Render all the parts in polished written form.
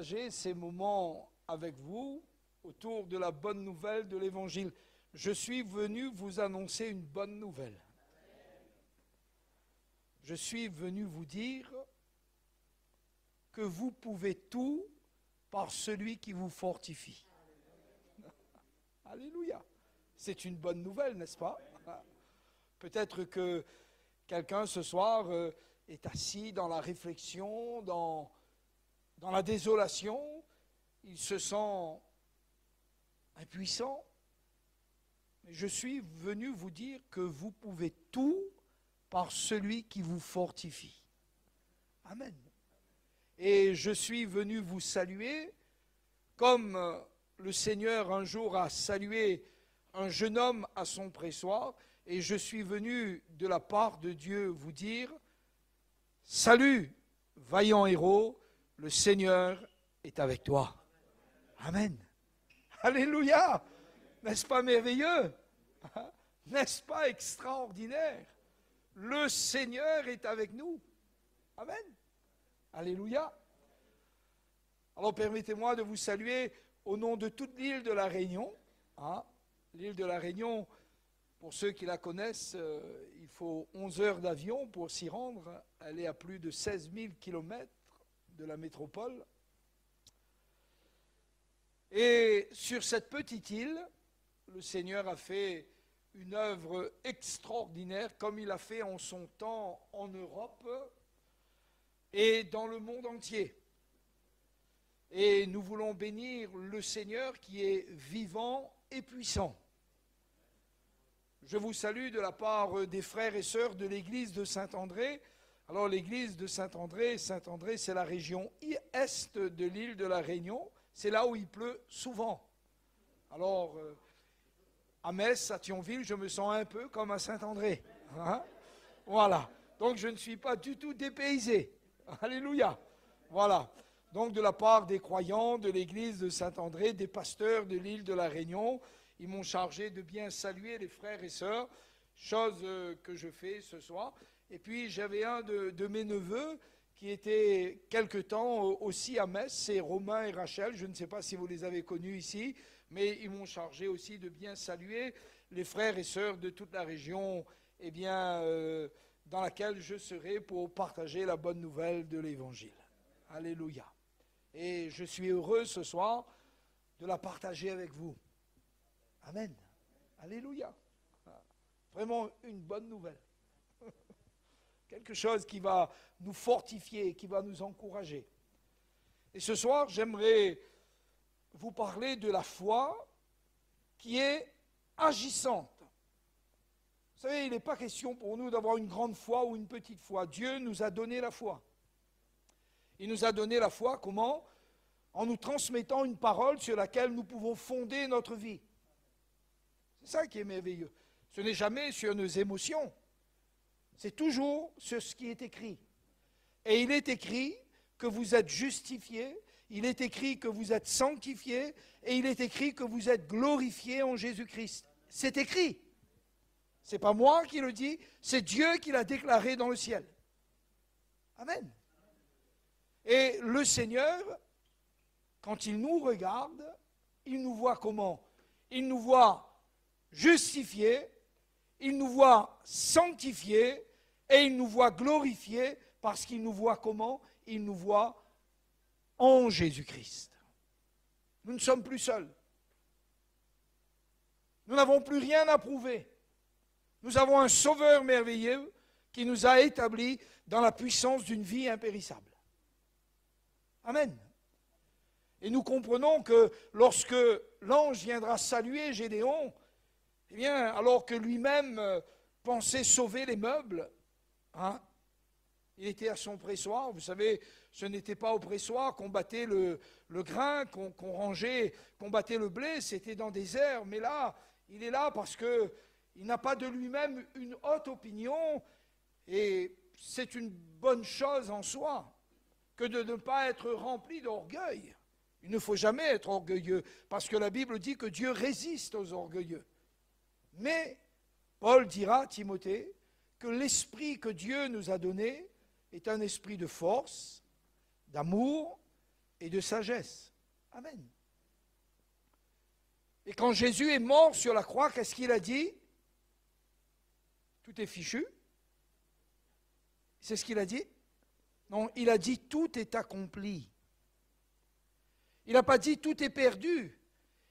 partager ces moments avec vous autour de la bonne nouvelle de l'Évangile. Je suis venu vous annoncer une bonne nouvelle. Je suis venu vous dire que vous pouvez tout par celui qui vous fortifie. Alléluia. C'est une bonne nouvelle, n'est-ce pas? Peut-être que quelqu'un ce soir est assis dans la réflexion, dans la désolation, il se sent impuissant. Mais je suis venu vous dire que vous pouvez tout par celui qui vous fortifie. Amen. Et je suis venu vous saluer comme le Seigneur un jour a salué un jeune homme à son pressoir, et je suis venu de la part de Dieu vous dire, salut, vaillant héros, le Seigneur est avec toi. Amen. Alléluia. N'est-ce pas merveilleux? N'est-ce pas extraordinaire? Le Seigneur est avec nous. Amen. Alléluia. Alors permettez-moi de vous saluer au nom de toute l'île de la Réunion. L'île de la Réunion, pour ceux qui la connaissent, il faut 11 heures d'avion pour s'y rendre. Elle est à plus de 16 000 kilomètres de la métropole. Et sur cette petite île, le Seigneur a fait une œuvre extraordinaire, comme il a fait en son temps en Europe et dans le monde entier. Et nous voulons bénir le Seigneur qui est vivant et puissant. Je vous salue de la part des frères et sœurs de l'église de Saint-André. Alors l'église de Saint-André, c'est la région est de l'île de la Réunion. C'est là où il pleut souvent. Alors, à Metz, à Thionville, je me sens un peu comme à Saint-André. Voilà. Donc je ne suis pas du tout dépaysé. Alléluia. Voilà. Donc de la part des croyants de l'église de Saint-André, des pasteurs de l'île de la Réunion, ils m'ont chargé de bien saluer les frères et sœurs, chose que je fais ce soir. Et puis j'avais un de mes neveux qui était quelque temps aussi à Metz, c'est Romain et Rachel, je ne sais pas si vous les avez connus ici, mais ils m'ont chargé aussi de bien saluer les frères et sœurs de toute la région, dans laquelle je serai pour partager la bonne nouvelle de l'Évangile. Alléluia. Et je suis heureux ce soir de la partager avec vous. Amen. Alléluia. Vraiment une bonne nouvelle. Quelque chose qui va nous fortifier, qui va nous encourager. Et ce soir, j'aimerais vous parler de la foi qui est agissante. Vous savez, il n'est pas question pour nous d'avoir une grande foi ou une petite foi. Dieu nous a donné la foi. Il nous a donné la foi, comment? En nous transmettant une parole sur laquelle nous pouvons fonder notre vie. C'est ça qui est merveilleux. Ce n'est jamais sur nos émotions. C'est toujours sur ce qui est écrit. Et il est écrit que vous êtes justifiés, il est écrit que vous êtes sanctifiés, et il est écrit que vous êtes glorifiés en Jésus-Christ. C'est écrit. Ce n'est pas moi qui le dis, c'est Dieu qui l'a déclaré dans le ciel. Amen. Et le Seigneur, quand il nous regarde, il nous voit comment? Il nous voit justifiés, il nous voit sanctifiés, et il nous voit glorifiés, parce qu'il nous voit comment? Il nous voit en Jésus-Christ. Nous ne sommes plus seuls. Nous n'avons plus rien à prouver. Nous avons un Sauveur merveilleux qui nous a établis dans la puissance d'une vie impérissable. Amen. Et nous comprenons que lorsque l'ange viendra saluer Gédéon, eh bien, alors que lui-même pensait sauver les meubles, il était à son pressoir. Vous savez, ce n'était pas au pressoir qu'on battait le grain, qu'on rangeait, qu'on battait le blé, c'était dans des airs. Mais là, il est là parce qu'il n'a pas de lui-même une haute opinion, et c'est une bonne chose en soi que de ne pas être rempli d'orgueil. Il ne faut jamais être orgueilleux, parce que la Bible dit que Dieu résiste aux orgueilleux. Mais Paul dira à Timothée que l'esprit que Dieu nous a donné est un esprit de force, d'amour et de sagesse. Amen. Et quand Jésus est mort sur la croix, qu'est-ce qu'il a dit? Tout est fichu. C'est ce qu'il a dit? Non, il a dit tout est accompli. Il n'a pas dit tout est perdu.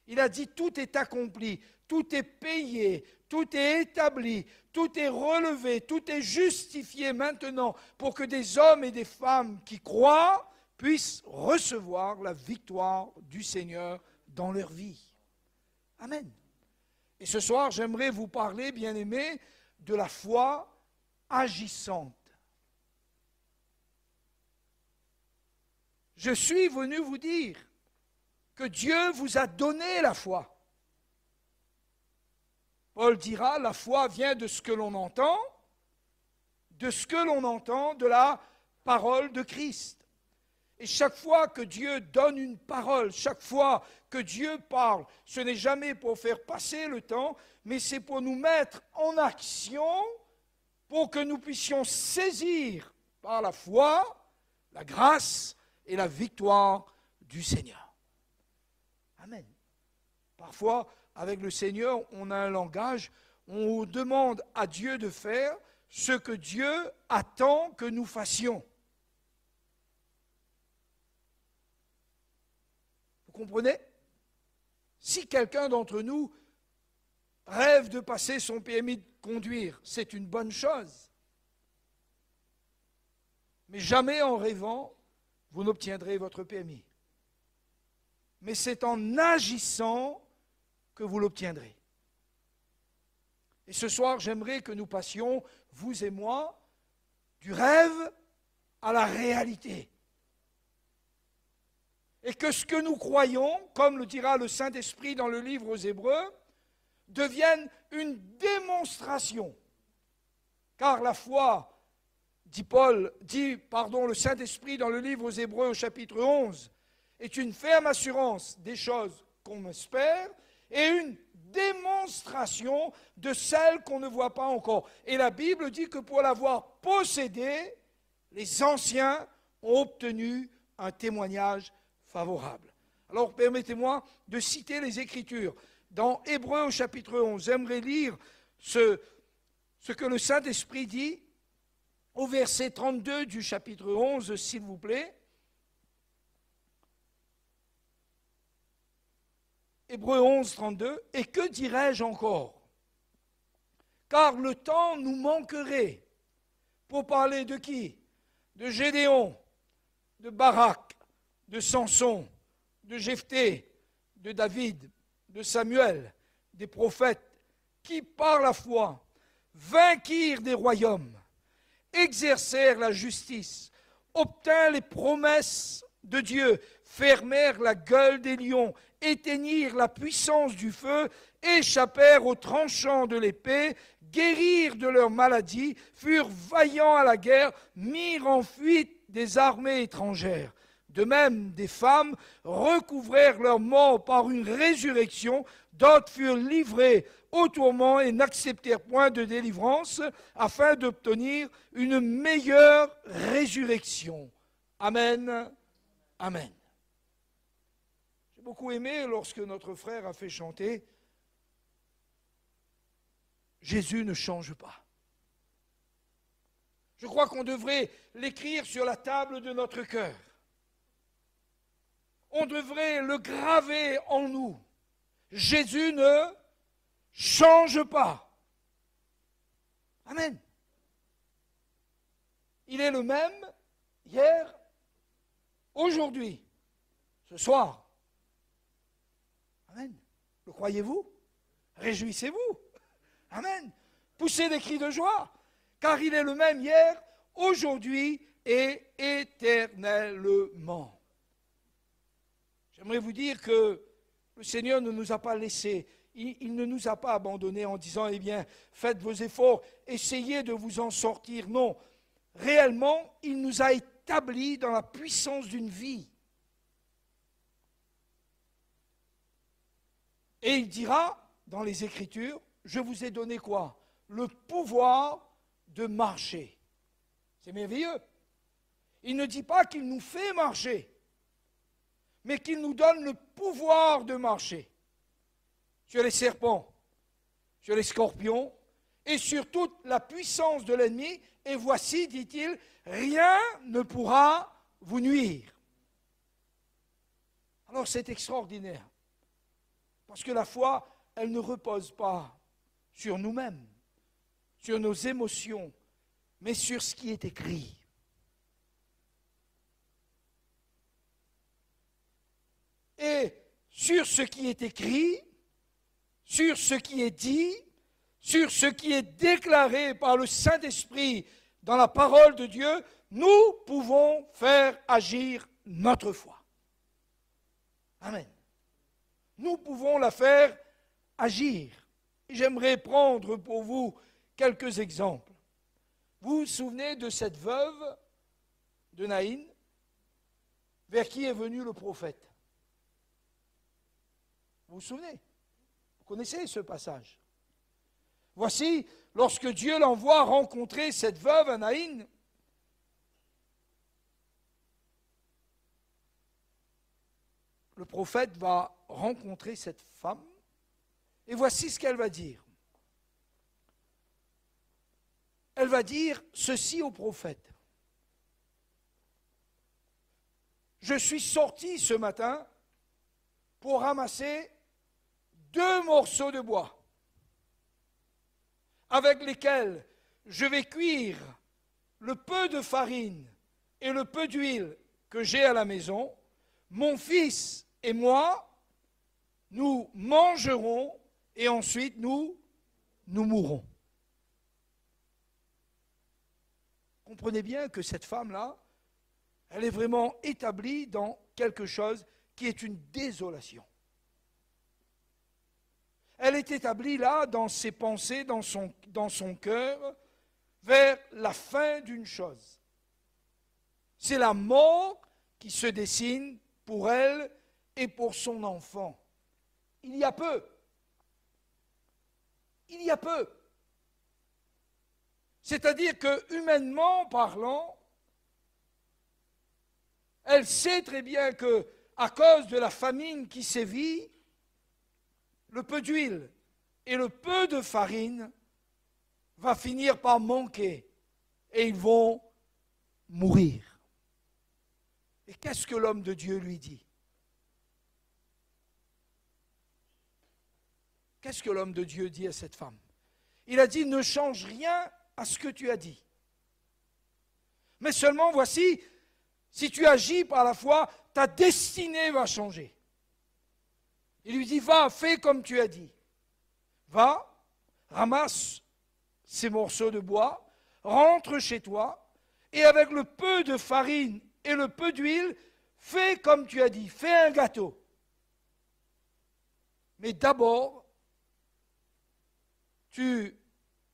Il a dit tout est accompli, tout est payé, tout est établi, tout est relevé, tout est justifié maintenant pour que des hommes et des femmes qui croient puissent recevoir la victoire du Seigneur dans leur vie. Amen. Et ce soir, j'aimerais vous parler, bien-aimés, de la foi agissante. Je suis venu vous dire que Dieu vous a donné la foi. Paul dira, la foi vient de ce que l'on entend, de la parole de Christ. Et chaque fois que Dieu donne une parole, chaque fois que Dieu parle, ce n'est jamais pour faire passer le temps, mais c'est pour nous mettre en action, pour que nous puissions saisir par la foi la grâce et la victoire du Seigneur. Amen. Parfois, avec le Seigneur, on a un langage, on demande à Dieu de faire ce que Dieu attend que nous fassions. Vous comprenez? Si quelqu'un d'entre nous rêve de passer son permis de conduire, c'est une bonne chose. Mais jamais en rêvant, vous n'obtiendrez votre permis. Mais c'est en agissant que vous l'obtiendrez. Et ce soir, j'aimerais que nous passions, vous et moi, du rêve à la réalité. Et que ce que nous croyons, comme le dira le Saint-Esprit dans le livre aux Hébreux, devienne une démonstration. Car la foi, dit le Saint-Esprit dans le livre aux Hébreux au chapitre 11, est une ferme assurance des choses qu'on espère et une démonstration de celles qu'on ne voit pas encore. Et la Bible dit que pour l'avoir possédée, les anciens ont obtenu un témoignage favorable. Alors permettez-moi de citer les Écritures. Dans Hébreux au chapitre 11, j'aimerais lire ce que le Saint-Esprit dit au verset 32 du chapitre 11, s'il vous plaît. Hébreux 11, 32, « Et que dirais-je encore? Car le temps nous manquerait. » Pour parler de qui? De Gédéon, de Barak, de Samson, de Jephthé, de David, de Samuel, des prophètes, qui par la foi vainquirent des royaumes, exercèrent la justice, obtinrent les promesses de Dieu, fermèrent la gueule des lions, éteignirent la puissance du feu, échappèrent aux tranchants de l'épée, guérirent de leur maladie, furent vaillants à la guerre, mirent en fuite des armées étrangères. De même, des femmes recouvrèrent leur mort par une résurrection, d'autres furent livrées au tourment et n'acceptèrent point de délivrance afin d'obtenir une meilleure résurrection. Amen. Amen. J'ai beaucoup aimé lorsque notre frère a fait chanter « Jésus ne change pas ». Je crois qu'on devrait l'écrire sur la table de notre cœur. On devrait le graver en nous. Jésus ne change pas. Amen. Il est le même hier, aujourd'hui, ce soir. Amen. Le croyez-vous? Réjouissez-vous. Amen. Poussez des cris de joie, car il est le même hier, aujourd'hui et éternellement. J'aimerais vous dire que le Seigneur ne nous a pas laissés, il ne nous a pas abandonnés en disant, eh bien, faites vos efforts, essayez de vous en sortir. Non, réellement, il nous a établis dans la puissance d'une vie. Et il dira, dans les Écritures, je vous ai donné quoi? Le pouvoir de marcher. C'est merveilleux. Il ne dit pas qu'il nous fait marcher. mais qu'il nous donne le pouvoir de marcher sur les serpents, sur les scorpions et sur toute la puissance de l'ennemi. Et voici, dit-il, rien ne pourra vous nuire. Alors c'est extraordinaire, parce que la foi, elle ne repose pas sur nous-mêmes, sur nos émotions, mais sur ce qui est écrit. Et sur ce qui est écrit, sur ce qui est dit, sur ce qui est déclaré par le Saint-Esprit dans la parole de Dieu, nous pouvons faire agir notre foi. Amen. Nous pouvons la faire agir. J'aimerais prendre pour vous quelques exemples. Vous vous souvenez de cette veuve de Naïn, vers qui est venu le prophète? Vous vous souvenez? Vous connaissez ce passage? Voici, lorsque Dieu l'envoie rencontrer cette veuve à Naïn, le prophète va rencontrer cette femme, et voici ce qu'elle va dire. Elle va dire ceci au prophète. Je suis sorti ce matin pour ramasser 2 morceaux de bois avec lesquels je vais cuire le peu de farine et le peu d'huile que j'ai à la maison. Mon fils et moi, nous mangerons et ensuite nous mourrons. Comprenez bien que cette femme-là, elle est vraiment établie dans quelque chose qui est une désolation. Elle est établie là, dans ses pensées, dans son cœur, vers la fin d'une chose. C'est la mort qui se dessine pour elle et pour son enfant. Il y a peu. Il y a peu. C'est-à-dire que, humainement parlant, elle sait très bien que, à cause de la famine qui sévit, le peu d'huile et le peu de farine va finir par manquer et ils vont mourir. Et qu'est-ce que l'homme de Dieu lui dit? Qu'est-ce que l'homme de Dieu dit à cette femme? Il a dit, ne change rien à ce que tu as dit. Mais seulement, voici, si tu agis par la foi, ta destinée va changer. Il lui dit, va, fais comme tu as dit. Va, ramasse ces morceaux de bois, rentre chez toi, et avec le peu de farine et le peu d'huile, fais comme tu as dit, fais un gâteau. Mais d'abord, tu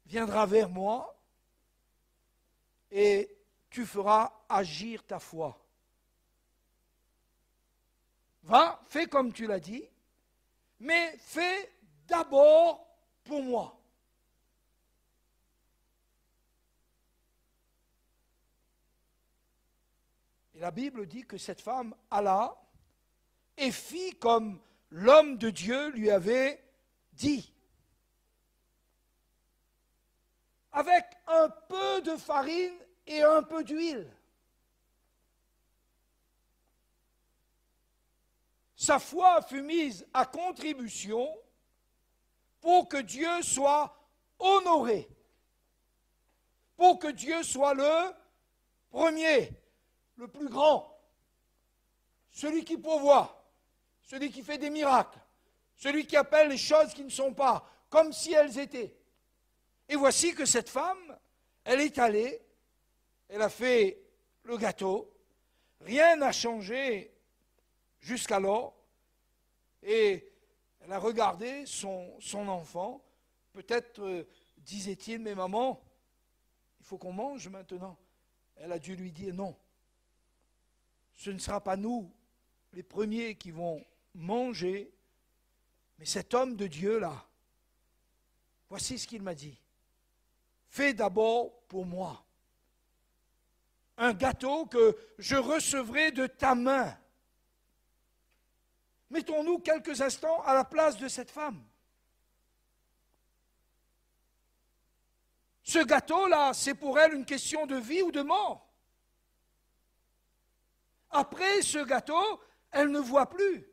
viendras vers moi et tu feras agir ta foi. Va, fais comme tu l'as dit, mais fais d'abord pour moi. Et la Bible dit que cette femme alla et fit comme l'homme de Dieu lui avait dit. Avec un peu de farine et un peu d'huile. Sa foi fut mise à contribution pour que Dieu soit honoré, pour que Dieu soit le premier, le plus grand, celui qui pourvoit, celui qui fait des miracles, celui qui appelle les choses qui ne sont pas, comme si elles étaient. Et voici que cette femme, elle est allée, elle a fait le gâteau, rien n'a changé jusqu'alors, et elle a regardé son enfant, peut-être disait-il, mais maman, il faut qu'on mange maintenant. Elle a dû lui dire non, ce ne sera pas nous les premiers qui vont manger, mais cet homme de Dieu là, voici ce qu'il m'a dit. Fais d'abord pour moi un gâteau que je recevrai de ta main. Mettons-nous quelques instants à la place de cette femme. Ce gâteau-là, c'est pour elle une question de vie ou de mort. Après ce gâteau, elle ne voit plus.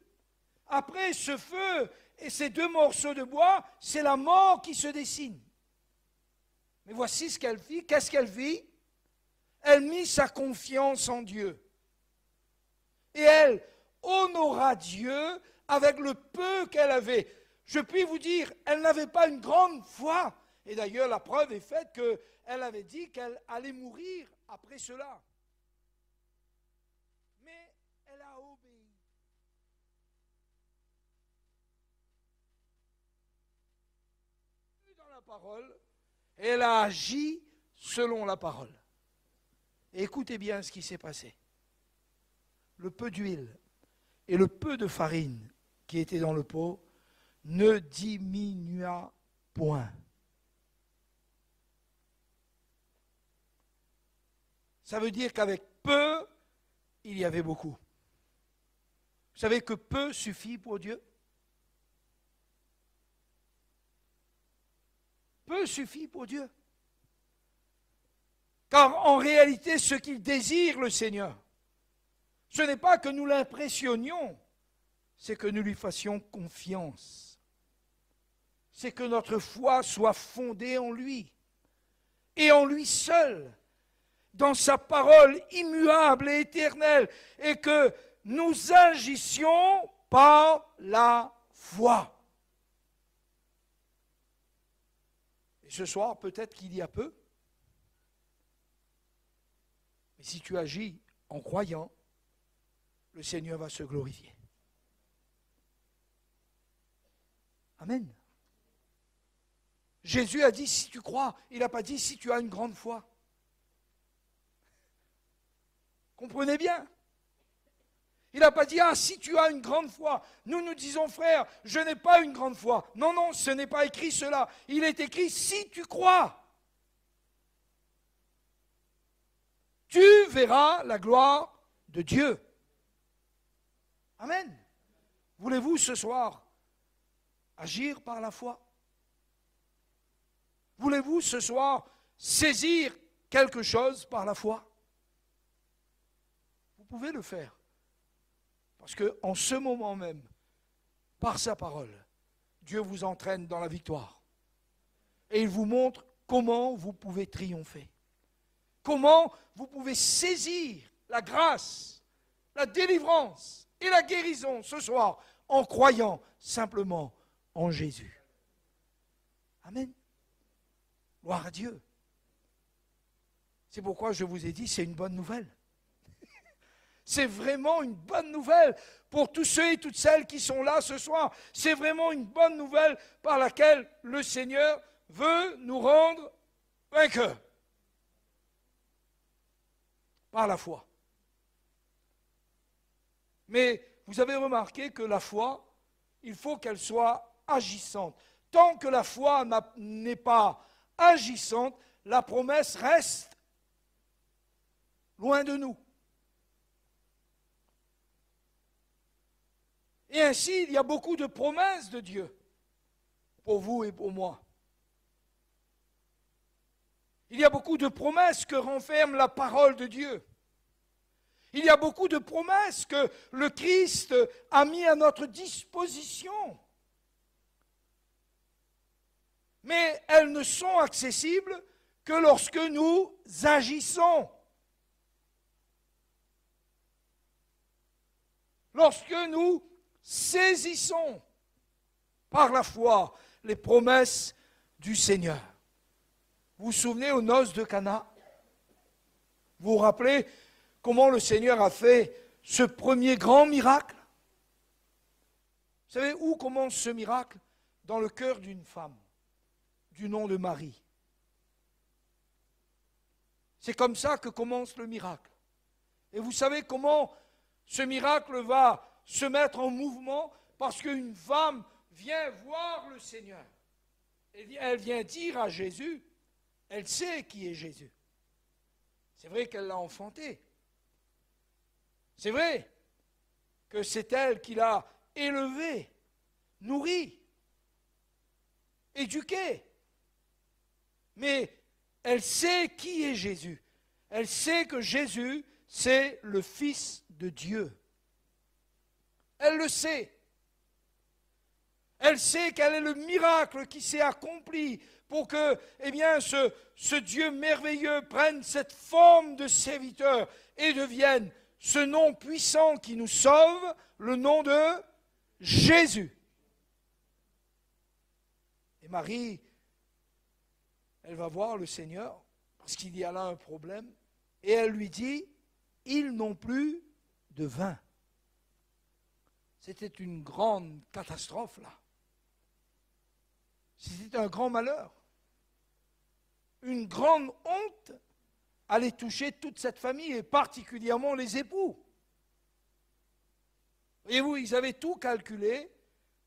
Après ce feu et ces 2 morceaux de bois, c'est la mort qui se dessine. Mais voici ce qu'elle vit. Qu'est-ce qu'elle vit? Elle mit sa confiance en Dieu. Et elle honora Dieu avec le peu qu'elle avait. Je puis vous dire, elle n'avait pas une grande foi. Et d'ailleurs, la preuve est faite qu'elle avait dit qu'elle allait mourir après cela. Mais elle a obéi. Dans la parole, elle a agi selon la parole. Et écoutez bien ce qui s'est passé. Le peu d'huile et le peu de farine qui était dans le pot ne diminua point. Ça veut dire qu'avec peu, il y avait beaucoup. Vous savez que peu suffit pour Dieu? Peu suffit pour Dieu. Car en réalité, ce qu'il désire, le Seigneur, ce n'est pas que nous l'impressionnions, c'est que nous lui fassions confiance. C'est que notre foi soit fondée en lui, et en lui seul, dans sa parole immuable et éternelle, et que nous agissions par la foi. Et ce soir, peut-être qu'il y a peu, mais si tu agis en croyant, le Seigneur va se glorifier. Amen. Jésus a dit si tu crois, il n'a pas dit si tu as une grande foi. Comprenez bien. Il n'a pas dit si tu as une grande foi. Nous disons frère, je n'ai pas une grande foi. Non, non, ce n'est pas écrit cela. Il est écrit si tu crois. Tu verras la gloire de Dieu. Amen. Voulez-vous ce soir agir par la foi? Voulez-vous ce soir saisir quelque chose par la foi? Vous pouvez le faire. Parce qu'en ce moment même, par sa parole, Dieu vous entraîne dans la victoire. Et il vous montre comment vous pouvez triompher. Comment vous pouvez saisir la grâce, la délivrance et la guérison ce soir en croyant simplement en Jésus. Amen. Gloire à Dieu. C'est pourquoi je vous ai dit, c'est une bonne nouvelle. C'est vraiment une bonne nouvelle pour tous ceux et toutes celles qui sont là ce soir. C'est vraiment une bonne nouvelle par laquelle le Seigneur veut nous rendre vainqueurs. Par la foi. Mais vous avez remarqué que la foi, il faut qu'elle soit agissante. Tant que la foi n'est pas agissante, la promesse reste loin de nous. Et ainsi, il y a beaucoup de promesses de Dieu pour vous et pour moi. Il y a beaucoup de promesses que renferme la parole de Dieu. Il y a beaucoup de promesses que le Christ a mis à notre disposition. Mais elles ne sont accessibles que lorsque nous agissons. Lorsque nous saisissons par la foi les promesses du Seigneur. Vous vous souvenez aux noces de Cana? Vous vous rappelez comment le Seigneur a fait ce premier grand miracle? Vous savez où commence ce miracle? Dans le cœur d'une femme, du nom de Marie. C'est comme ça que commence le miracle. Et vous savez comment ce miracle va se mettre en mouvement? Parce qu'une femme vient voir le Seigneur. Elle vient dire à Jésus, elle sait qui est Jésus. C'est vrai qu'elle l'a enfanté. C'est vrai que c'est elle qui l'a élevée, nourrie, éduquée. Mais elle sait qui est Jésus. Elle sait que Jésus, c'est le Fils de Dieu. Elle le sait. Elle sait quel est le miracle qui s'est accompli pour que, eh bien, ce Dieu merveilleux prenne cette forme de serviteur et devienne ce nom puissant qui nous sauve, le nom de Jésus. Et Marie, elle va voir le Seigneur, parce qu'il y a là un problème, et elle lui dit, ils n'ont plus de vin. C'était une grande catastrophe là. C'était un grand malheur. Une grande honte allait toucher toute cette famille, et particulièrement les époux. Voyez-vous, ils avaient tout calculé,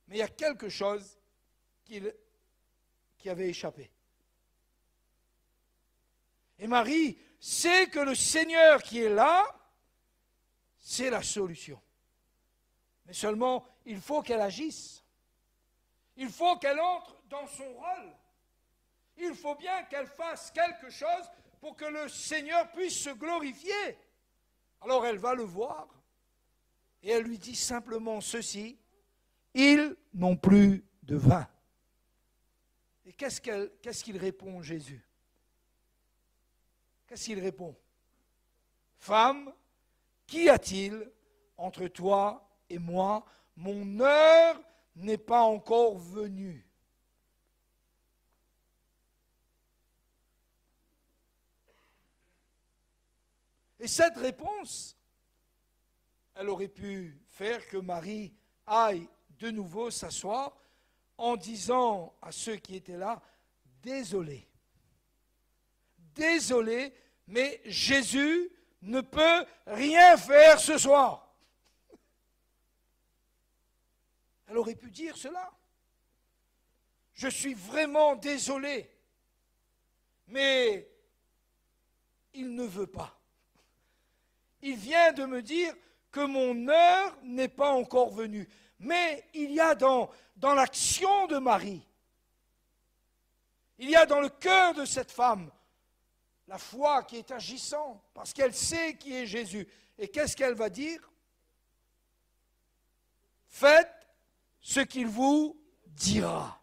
mais il y a quelque chose qui avait échappé. Et Marie sait que le Seigneur qui est là, c'est la solution. Mais seulement, il faut qu'elle agisse. Il faut qu'elle entre dans son rôle. Il faut bien qu'elle fasse quelque chose pour que le Seigneur puisse se glorifier. Alors elle va le voir et elle lui dit simplement ceci, ils n'ont plus de vin. Et qu'est-ce qu'il répond Jésus? Qu'est-ce qu'il répond? Femme, qu'y a-t-il entre toi et moi? Mon heure n'est pas encore venue. Et cette réponse, elle aurait pu faire que Marie aille de nouveau s'asseoir en disant à ceux qui étaient là, désolé. Désolé, mais Jésus ne peut rien faire ce soir. Elle aurait pu dire cela. Je suis vraiment désolé, mais il ne veut pas. Il vient de me dire que mon heure n'est pas encore venue. Mais il y a dans l'action de Marie, il y a dans le cœur de cette femme la foi qui est agissante, parce qu'elle sait qui est Jésus. Et qu'est-ce qu'elle va dire? Faites ce qu'il vous dira.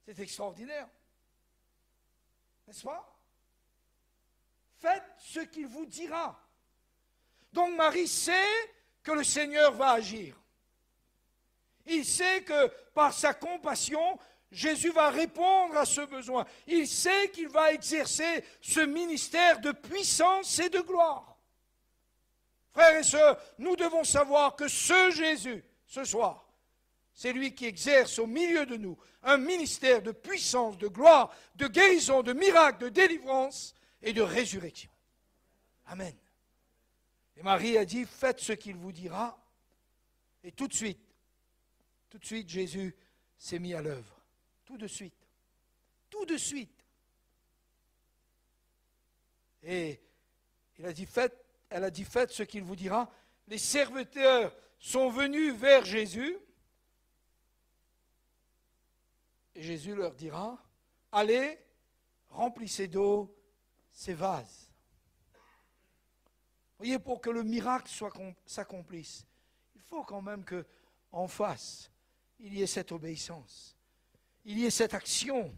C'est extraordinaire, n'est-ce pas? Faites ce qu'il vous dira. Donc Marie sait que le Seigneur va agir. Il sait que par sa compassion, Jésus va répondre à ce besoin. Il sait qu'il va exercer ce ministère de puissance et de gloire. Frères et sœurs, nous devons savoir que ce Jésus, ce soir, c'est lui qui exerce au milieu de nous un ministère de puissance, de gloire, de guérison, de miracle, de délivrance et de résurrection. Amen. Et Marie a dit, faites ce qu'il vous dira. Et tout de suite, Jésus s'est mis à l'œuvre. Tout de suite. Tout de suite. Et elle a dit, faites ce qu'il vous dira. Les serviteurs sont venus vers Jésus. Et Jésus leur dira, allez, remplissez d'eau ces vases. Vous voyez, pour que le miracle s'accomplisse, il faut quand même qu'en face, il y ait cette obéissance, il y ait cette action,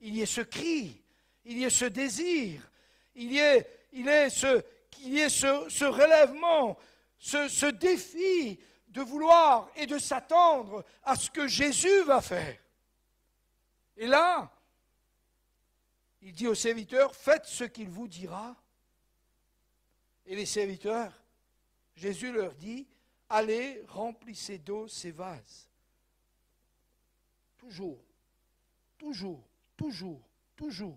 il y ait ce cri, il y ait ce désir, il y ait ce relèvement, ce défi de vouloir et de s'attendre à ce que Jésus va faire. Et là, il dit aux serviteurs, faites ce qu'il vous dira. Et les serviteurs, Jésus leur dit, allez, remplissez d'eau ces vases. Toujours, le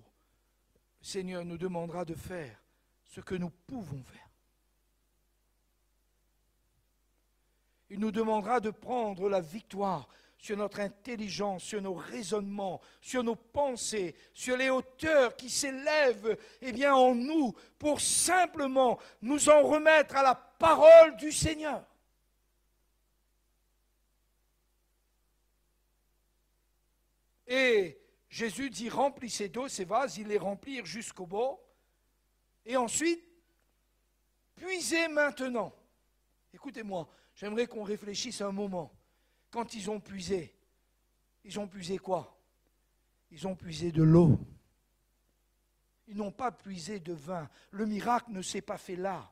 Seigneur nous demandera de faire ce que nous pouvons faire. Il nous demandera de prendre la victoire sur notre intelligence, sur nos raisonnements, sur nos pensées, sur les hauteurs qui s'élèvent en nous pour simplement nous en remettre à la parole du Seigneur. Et Jésus dit, remplissez d'eau ces vases, ils les remplirent jusqu'au bord. Et ensuite, puisez maintenant. Écoutez-moi, j'aimerais qu'on réfléchisse un moment. Quand ils ont puisé quoi? Ils ont puisé de l'eau. Ils n'ont pas puisé de vin. Le miracle ne s'est pas fait là.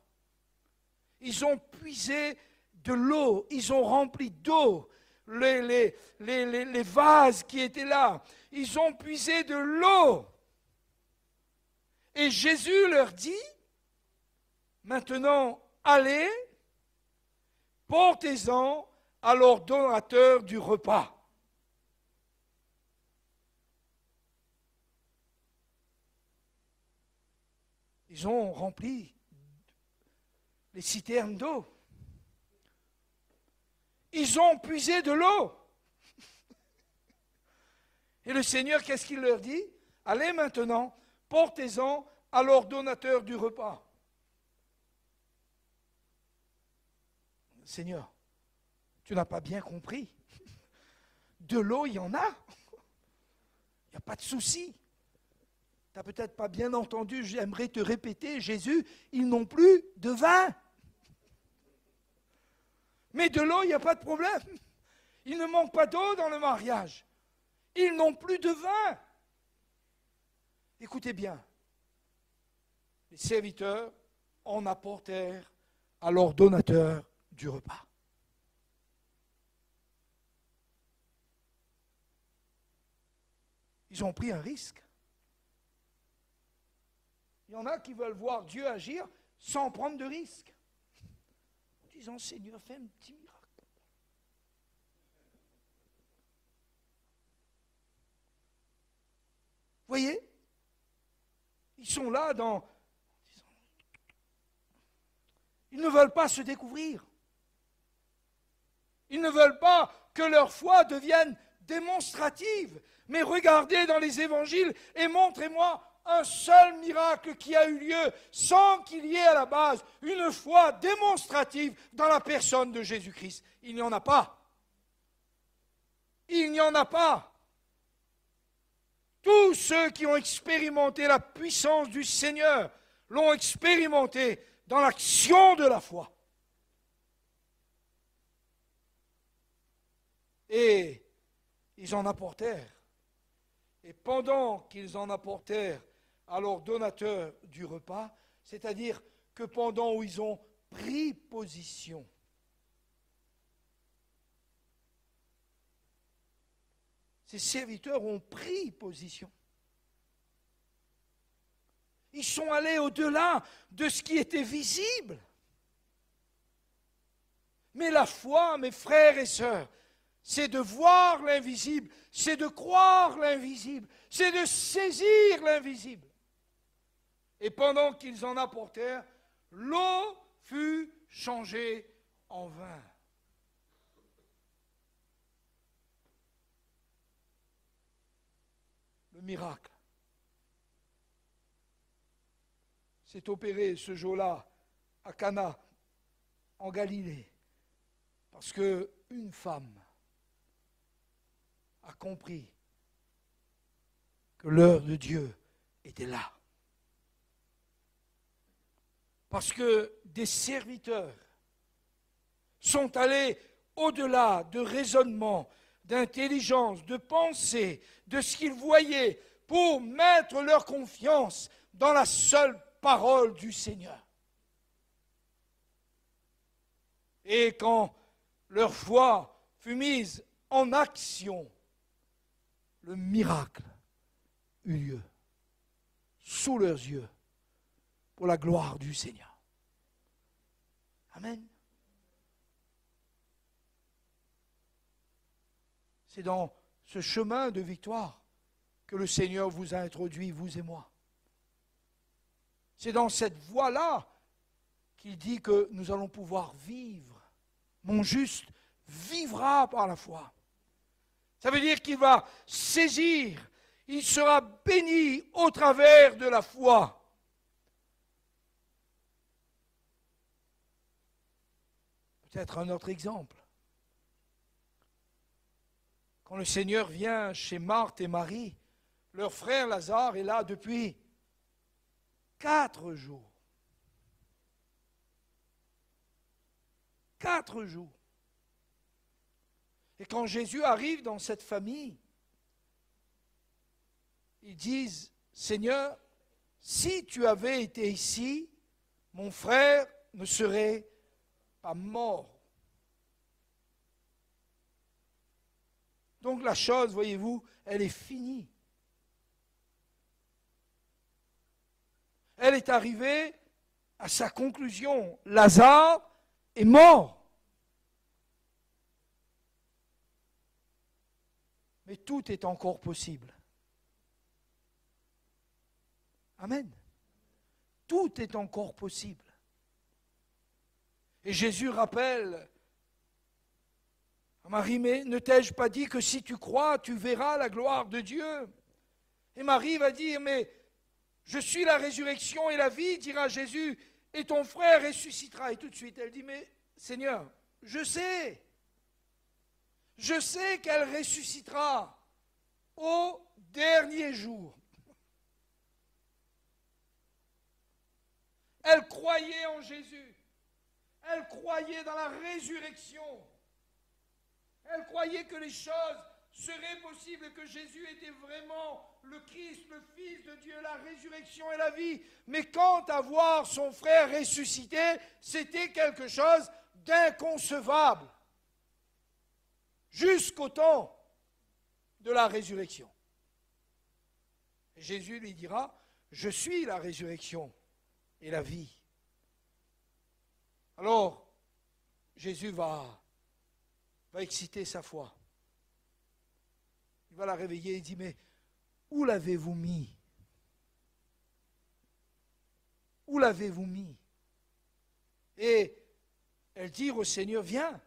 Ils ont puisé de l'eau. Ils ont rempli d'eau les vases qui étaient là. Ils ont puisé de l'eau. Et Jésus leur dit, maintenant, allez, portez-en à l'ordonnateur du repas. Ils ont rempli les citernes d'eau. Ils ont puisé de l'eau. Et le Seigneur, qu'est-ce qu'il leur dit? Allez maintenant, portez-en à l'ordonnateur du repas. Seigneur, tu n'as pas bien compris. De l'eau, il y en a. Il n'y a pas de souci. Tu n'as peut-être pas bien entendu, j'aimerais te répéter, Jésus, ils n'ont plus de vin. Mais de l'eau, il n'y a pas de problème. Il ne manque pas d'eau dans le mariage. Ils n'ont plus de vin. Écoutez bien. Les serviteurs en apportèrent à l'ordonnateur du repas. Ils ont pris un risque. Il y en a qui veulent voir Dieu agir sans prendre de risque. En disant, Seigneur, fais un petit miracle. Voyez? Ils sont là dans... Ils ne veulent pas se découvrir. Ils ne veulent pas que leur foi devienne démonstrative. Mais regardez dans les évangiles et montrez-moi un seul miracle qui a eu lieu sans qu'il y ait à la base une foi démonstrative dans la personne de Jésus-Christ. Il n'y en a pas. Il n'y en a pas. Tous ceux qui ont expérimenté la puissance du Seigneur l'ont expérimenté dans l'action de la foi. Et ils en apportèrent. Et pendant qu'ils en apportèrent à l'ordonnateur du repas, c'est-à-dire que pendant où ils ont pris position, ces serviteurs ont pris position. Ils sont allés au-delà de ce qui était visible. Mais la foi, mes frères et sœurs, c'est de voir l'invisible, c'est de croire l'invisible, c'est de saisir l'invisible. Et pendant qu'ils en apportèrent, l'eau fut changée en vin. Le miracle s'est opéré ce jour-là à Cana, en Galilée, parce qu'une femme a compris que l'heure de Dieu était là. Parce que des serviteurs sont allés au-delà de raisonnement, d'intelligence, de pensée, de ce qu'ils voyaient, pour mettre leur confiance dans la seule parole du Seigneur. Et quand leur foi fut mise en action, le miracle eut lieu sous leurs yeux pour la gloire du Seigneur. Amen. C'est dans ce chemin de victoire que le Seigneur vous a introduit, vous et moi. C'est dans cette voie-là qu'il dit que nous allons pouvoir vivre. Mon juste vivra par la foi. Ça veut dire qu'il va saisir, il sera béni au travers de la foi. Peut-être un autre exemple. Quand le Seigneur vient chez Marthe et Marie, leur frère Lazare est là depuis 4 jours. 4 jours. Et quand Jésus arrive dans cette famille, ils disent, Seigneur, si tu avais été ici, mon frère ne serait pas mort. Donc la chose, voyez-vous, elle est finie. Elle est arrivée à sa conclusion. Lazare est mort. Mais tout est encore possible. Amen. Tout est encore possible. Et Jésus rappelle à Marie, mais ne t'ai-je pas dit que si tu crois, tu verras la gloire de Dieu? Et Marie va dire, mais je suis la résurrection et la vie, dira Jésus, et ton frère ressuscitera. Et tout de suite, elle dit, mais Seigneur, je sais qu'elle ressuscitera au dernier jour. Elle croyait en Jésus. Elle croyait dans la résurrection. Elle croyait que les choses seraient possibles, que Jésus était vraiment le Christ, le Fils de Dieu, la résurrection et la vie. Mais quant à voir son frère ressuscité, c'était quelque chose d'inconcevable. Jusqu'au temps de la résurrection. Et Jésus lui dira, je suis la résurrection et la vie. Alors, Jésus va exciter sa foi. Il va la réveiller et dit, mais où l'avez-vous mis? Où l'avez-vous mis? Et elle dit au Seigneur, viens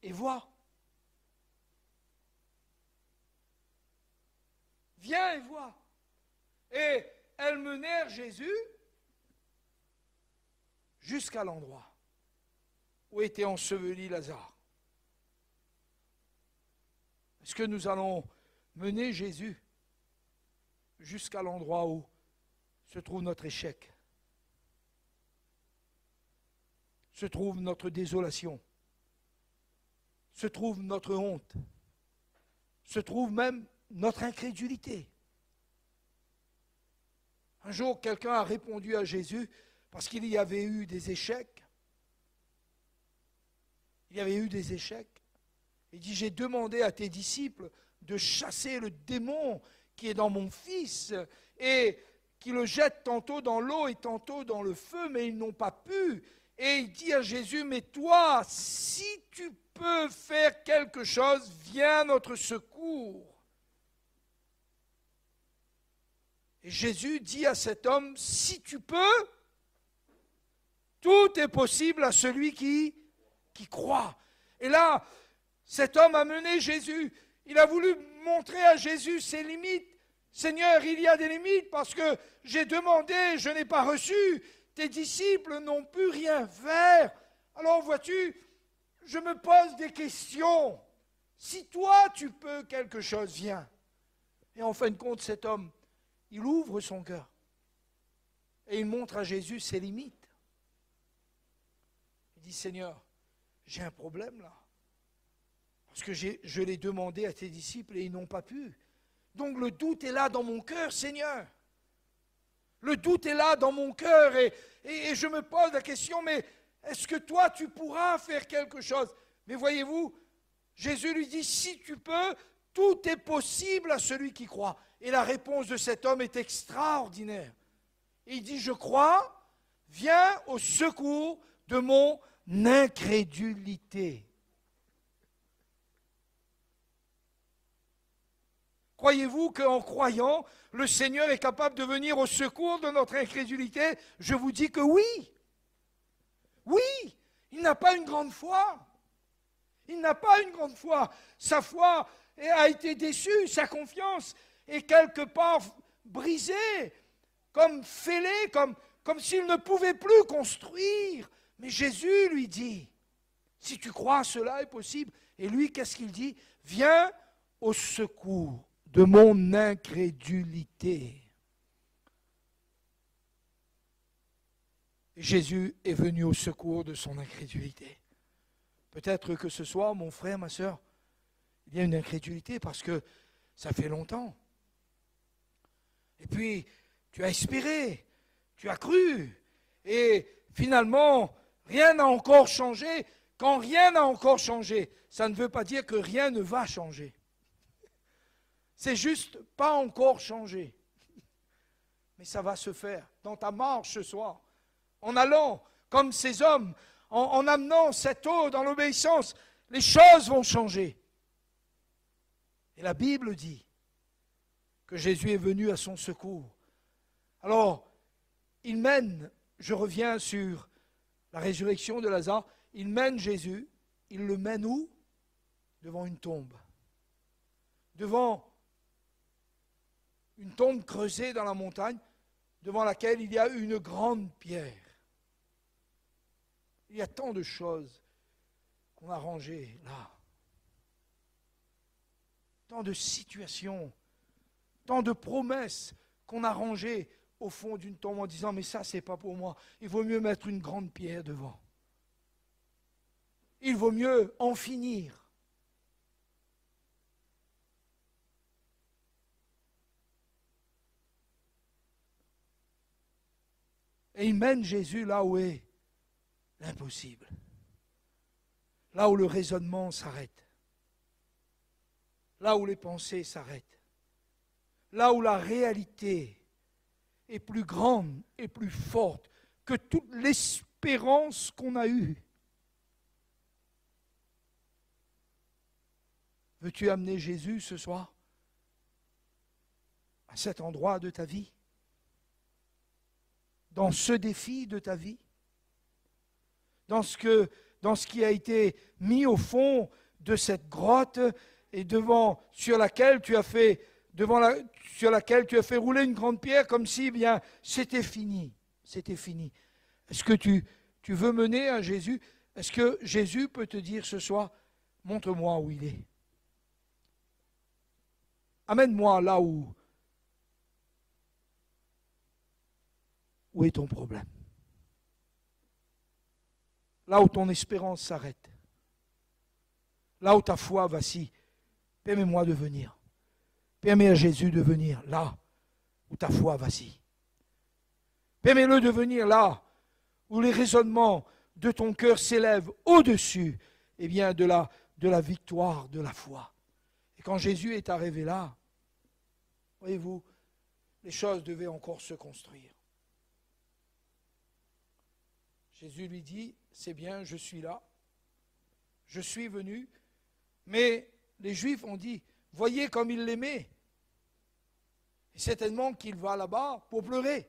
et vois. Viens et vois. Et elles menèrent Jésus jusqu'à l'endroit où était enseveli Lazare. Est-ce que nous allons mener Jésus jusqu'à l'endroit où se trouve notre échec, se trouve notre désolation, se trouve notre honte, se trouve même notre incrédulité? Un jour, quelqu'un a répondu à Jésus parce qu'il y avait eu des échecs. Il y avait eu des échecs. Il dit, j'ai demandé à tes disciples de chasser le démon qui est dans mon fils et qui le jette tantôt dans l'eau et tantôt dans le feu, mais ils n'ont pas pu. Et il dit à Jésus, mais toi, si tu peux faire quelque chose, viens à notre secours. Et Jésus dit à cet homme, si tu peux, tout est possible à celui qui croit. Et là, cet homme a mené Jésus. Il a voulu montrer à Jésus ses limites. Seigneur, il y a des limites parce que j'ai demandé, je n'ai pas reçu. Tes disciples n'ont pu rien faire. Alors vois-tu, je me pose des questions. Si toi tu peux quelque chose, viens. Et en fin de compte, cet homme, il ouvre son cœur. Et il montre à Jésus ses limites. Il dit, Seigneur, j'ai un problème là. Parce que je l'ai demandé à tes disciples et ils n'ont pas pu. Donc le doute est là dans mon cœur, Seigneur. Le doute est là dans mon cœur et je me pose la question, mais est-ce que toi tu pourras faire quelque chose? Mais voyez-vous, Jésus lui dit, si tu peux, tout est possible à celui qui croit. Et la réponse de cet homme est extraordinaire. Il dit, je crois, viens au secours de mon incrédulité. Croyez-vous qu'en croyant, le Seigneur est capable de venir au secours de notre incrédulité? Je vous dis que oui. Oui, il n'a pas une grande foi. Il n'a pas une grande foi. Sa foi a été déçue, sa confiance est quelque part brisée, comme fêlée, comme s'il ne pouvait plus construire. Mais Jésus lui dit, si tu crois, cela est possible. Et lui, qu'est-ce qu'il dit? Viens au secours de mon incrédulité. Jésus est venu au secours de son incrédulité. Peut-être que ce soir, mon frère, ma soeur, il y a une incrédulité parce que ça fait longtemps. Et puis, tu as espéré, tu as cru, et finalement, rien n'a encore changé. Quand rien n'a encore changé, ça ne veut pas dire que rien ne va changer. C'est juste pas encore changé. Mais ça va se faire dans ta marche ce soir. En allant comme ces hommes, en amenant cette eau dans l'obéissance, les choses vont changer. Et la Bible dit que Jésus est venu à son secours. Alors, il mène, je reviens sur la résurrection de Lazare, il mène Jésus, il le mène où? Devant une tombe. Devant une tombe creusée dans la montagne, devant laquelle il y a une grande pierre. Il y a tant de choses qu'on a rangées là. Tant de situations, tant de promesses qu'on a rangées au fond d'une tombe en disant « mais ça, c'est pas pour moi, il vaut mieux mettre une grande pierre devant. Il vaut mieux en finir. » Et il mène Jésus là où est l'impossible. Là où le raisonnement s'arrête. Là où les pensées s'arrêtent. Là où la réalité est plus grande et plus forte que toute l'espérance qu'on a eue. Veux-tu amener Jésus ce soir à cet endroit de ta vie? Dans ce défi de ta vie? Dans ce qui a été mis au fond de cette grotte et sur laquelle tu as fait rouler une grande pierre comme si bien c'était fini. C'était fini. Est-ce que tu veux mener à Jésus? Est-ce que Jésus peut te dire ce soir, montre-moi où il est. Amène-moi là où est ton problème. Là où ton espérance s'arrête. Là où ta foi vacille. Permets-moi de venir. Permets à Jésus de venir là où ta foi vacille. Permets-le de venir là où les raisonnements de ton cœur s'élèvent au-dessus de la victoire de la foi. Et quand Jésus est arrivé là, voyez-vous, les choses devaient encore se construire. Jésus lui dit, c'est bien, je suis là, je suis venu, mais les Juifs ont dit, voyez comme il l'aimait. Et certainement qu'il va là-bas pour pleurer.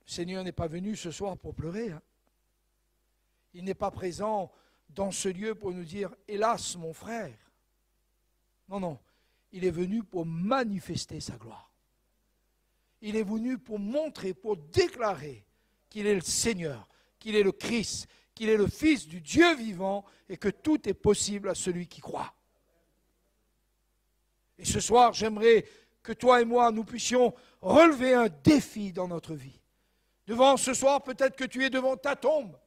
Le Seigneur n'est pas venu ce soir pour pleurer. Hein. Il n'est pas présent dans ce lieu pour nous dire, hélas mon frère. Non, non, il est venu pour manifester sa gloire. Il est venu pour montrer, pour déclarer qu'il est le Seigneur, qu'il est le Christ, qu'il est le Fils du Dieu vivant et que tout est possible à celui qui croit. Et ce soir, j'aimerais que toi et moi, nous puissions relever un défi dans notre vie. Devant ce soir, peut-être que tu es devant ta tombe.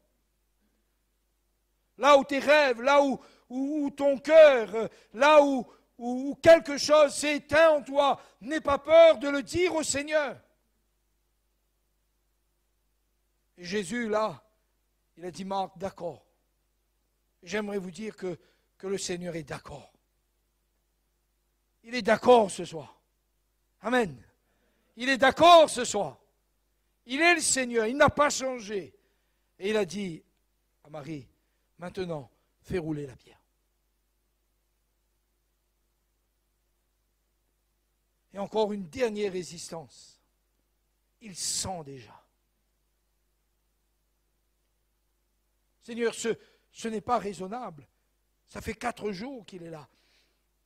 Là où tes rêves, là où ton cœur, là où quelque chose s'est éteint en toi, n'aie pas peur de le dire au Seigneur. Et Jésus, là, il a dit, Marc, d'accord. J'aimerais vous dire que le Seigneur est d'accord. Il est d'accord ce soir. Amen. Il est d'accord ce soir. Il est le Seigneur, il n'a pas changé. Et il a dit à Marie, maintenant, fais rouler la pierre. Et encore une dernière résistance. Il sent déjà. Seigneur, ce n'est pas raisonnable. Ça fait 4 jours qu'il est là.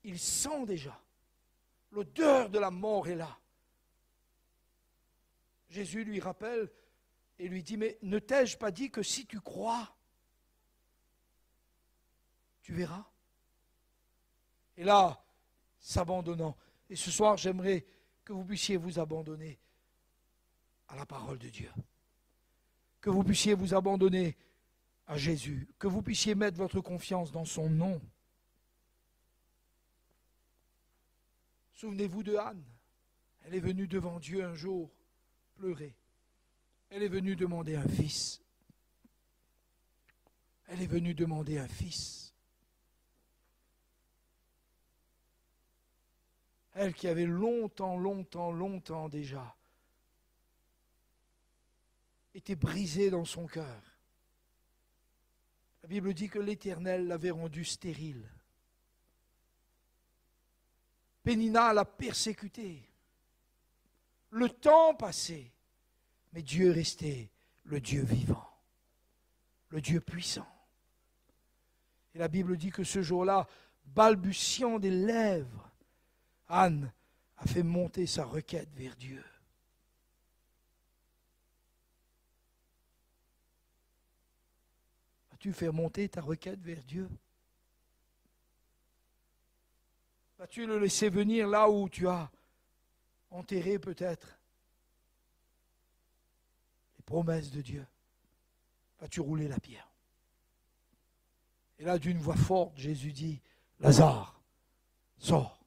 Il sent déjà. L'odeur de la mort est là. Jésus lui rappelle et lui dit, mais ne t'ai-je pas dit que si tu crois, tu verras? Et là, s'abandonnant. Et ce soir, j'aimerais que vous puissiez vous abandonner à la parole de Dieu. Que vous puissiez vous abandonner à Jésus. Que vous puissiez mettre votre confiance dans son nom. Souvenez-vous de Anne. Elle est venue devant Dieu un jour pleurer. Elle est venue demander un fils. Elle est venue demander un fils. Elle qui avait longtemps déjà été brisée dans son cœur. La Bible dit que l'Éternel l'avait rendue stérile. Pénina l'a persécutée. Le temps passait, mais Dieu restait le Dieu vivant, le Dieu puissant. Et la Bible dit que ce jour-là, balbutiant des lèvres, Anne a fait monter sa requête vers Dieu. Vas-tu faire monter ta requête vers Dieu? Vas-tu le laisser venir là où tu as enterré peut-être les promesses de Dieu? Vas-tu rouler la pierre? Et là, d'une voix forte, Jésus dit, Lazare, sors.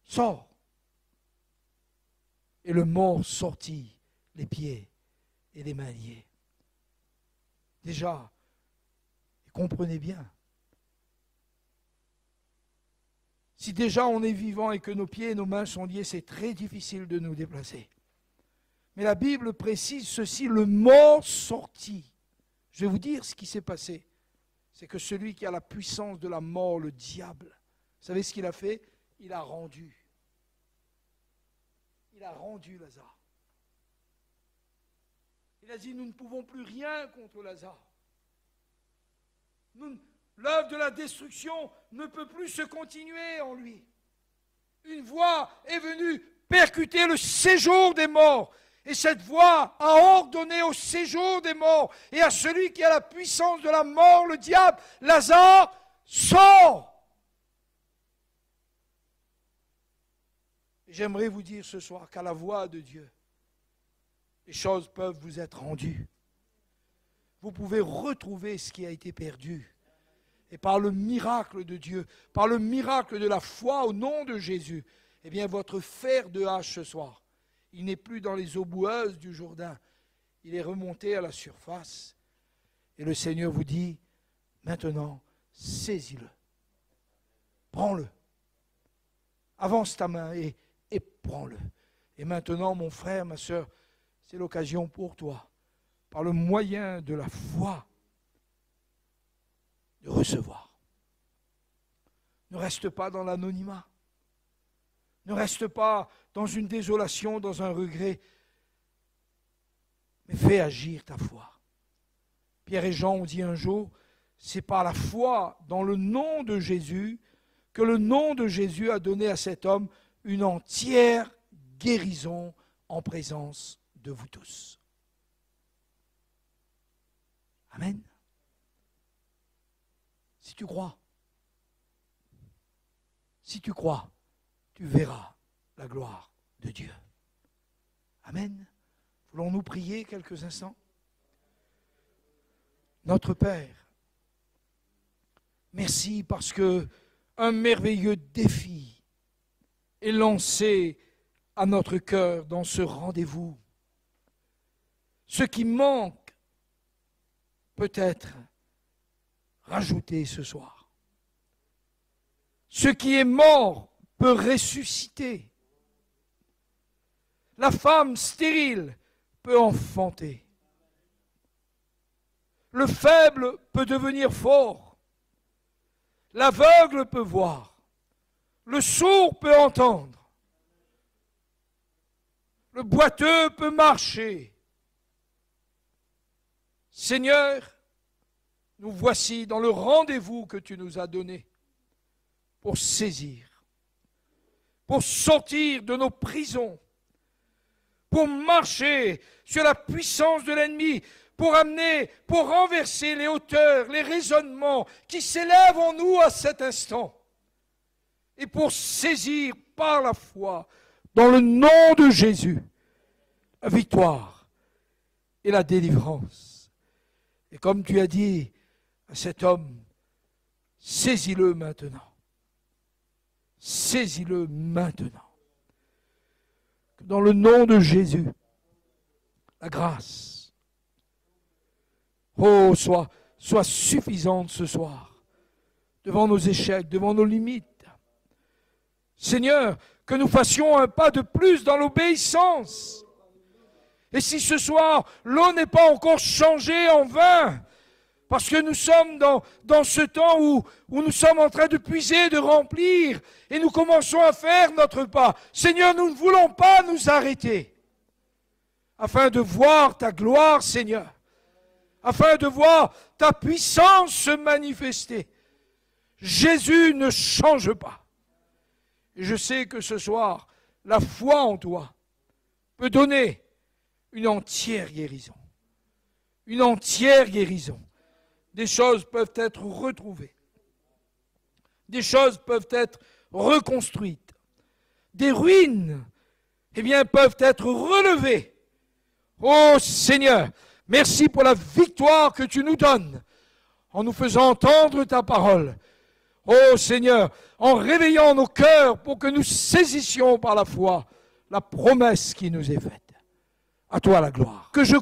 Sors. Et le mort sortit, les pieds et les mains liés. Déjà, comprenez bien, si déjà on est vivant et que nos pieds et nos mains sont liés, c'est très difficile de nous déplacer. Mais la Bible précise ceci, le mort sortit. Je vais vous dire ce qui s'est passé. C'est que celui qui a la puissance de la mort, le diable, vous savez ce qu'il a fait? Il a rendu. Il a rendu Lazare. Il a dit, nous ne pouvons plus rien contre Lazare. L'œuvre de la destruction ne peut plus se continuer en lui. Une voix est venue percuter le séjour des morts. Et cette voix a ordonné au séjour des morts et à celui qui a la puissance de la mort, le diable, Lazare, sors. J'aimerais vous dire ce soir qu'à la voix de Dieu, les choses peuvent vous être rendues. Vous pouvez retrouver ce qui a été perdu. Et par le miracle de Dieu, par le miracle de la foi au nom de Jésus, eh bien votre fer de hache ce soir, il n'est plus dans les eaux boueuses du Jourdain, il est remonté à la surface. Et le Seigneur vous dit, maintenant, saisis-le, prends-le, avance ta main et prends-le. Et maintenant, mon frère, ma soeur, c'est l'occasion pour toi, par le moyen de la foi, de recevoir. Ne reste pas dans l'anonymat. Ne reste pas dans une désolation, dans un regret, mais fais agir ta foi. Pierre et Jean ont dit un jour, c'est par la foi dans le nom de Jésus que le nom de Jésus a donné à cet homme une entière guérison en présence de vous tous. Amen. Si tu crois, tu verras la gloire de Dieu. Amen. Voulons-nous prier quelques instants? Notre Père, merci parce que un merveilleux défi est lancé à notre cœur dans ce rendez-vous. Ce qui manque peut être rajouté ce soir. Ce qui est mort peut ressusciter. La femme stérile peut enfanter. Le faible peut devenir fort. L'aveugle peut voir. Le sourd peut entendre. Le boiteux peut marcher. Seigneur, nous voici dans le rendez-vous que tu nous as donné pour saisir, pour sortir de nos prisons, pour marcher sur la puissance de l'ennemi, pour amener, pour renverser les hauteurs, les raisonnements qui s'élèvent en nous à cet instant. et pour saisir par la foi, dans le nom de Jésus, la victoire et la délivrance. Et comme tu as dit à cet homme, saisis-le maintenant. Saisis-le maintenant. Que dans le nom de Jésus, la grâce, soit suffisante ce soir, devant nos échecs, devant nos limites. Seigneur, que nous fassions un pas de plus dans l'obéissance. Et si ce soir, l'eau n'est pas encore changée en vin, parce que nous sommes dans ce temps où nous sommes en train de puiser, de remplir, et nous commençons à faire notre pas. Seigneur, nous ne voulons pas nous arrêter, afin de voir ta gloire, Seigneur, afin de voir ta puissance se manifester. Jésus ne change pas. Et je sais que ce soir, la foi en toi peut donner une entière guérison. Une entière guérison. Des choses peuvent être retrouvées. Des choses peuvent être reconstruites. Des ruines, peuvent être relevées. Oh Seigneur, merci pour la victoire que tu nous donnes en nous faisant entendre ta parole. Oh Seigneur, en réveillant nos cœurs pour que nous saisissions par la foi la promesse qui nous est faite. À toi la gloire. Que je